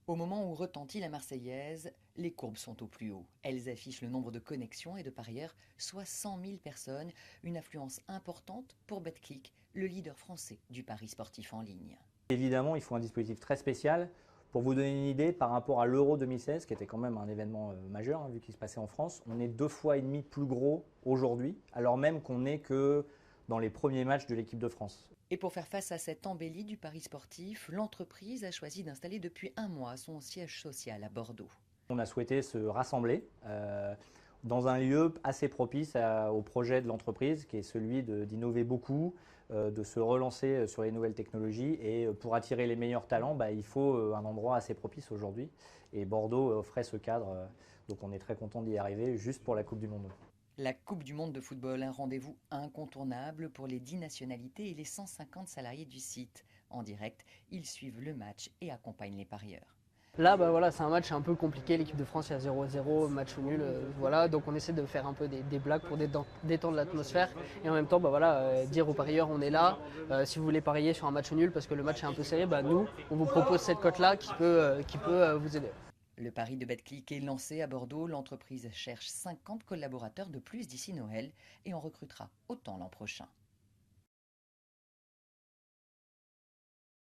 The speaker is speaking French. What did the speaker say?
Au moment où retentit la Marseillaise, les courbes sont au plus haut. Elles affichent le nombre de connexions et de parieurs, soit 100 000 personnes, une affluence importante pour Betclic, le leader français du pari sportif en ligne. Évidemment, il faut un dispositif très spécial. Pour vous donner une idée, par rapport à l'Euro 2016, qui était quand même un événement majeur, vu qu'il se passait en France, on est 2,5 fois plus gros aujourd'hui, alors même qu'on n'est que dans les premiers matchs de l'équipe de France. Et pour faire face à cette embellie du pari sportif, l'entreprise a choisi d'installer depuis un mois son siège social à Bordeaux. On a souhaité se rassembler dans un lieu assez propice au projet de l'entreprise, qui est celui d'innover beaucoup, de se relancer sur les nouvelles technologies. Et pour attirer les meilleurs talents, il faut un endroit assez propice aujourd'hui. Et Bordeaux offrait ce cadre, donc on est très content d'y arriver juste pour la Coupe du Monde. La Coupe du Monde de football, un rendez-vous incontournable pour les 10 nationalités et les 150 salariés du site. En direct, ils suivent le match et accompagnent les parieurs. Là, voilà, c'est un match un peu compliqué. L'équipe de France est à 0-0, match nul. Voilà, donc on essaie de faire un peu des blagues pour détendre l'atmosphère. Et en même temps, dire aux parieurs, on est là. Si vous voulez parier sur un match nul parce que le match est un peu serré, nous, on vous propose cette cote-là qui peut vous aider. Le pari de Betclic est lancé à Bordeaux. L'entreprise cherche 50 collaborateurs de plus d'ici Noël et en recrutera autant l'an prochain.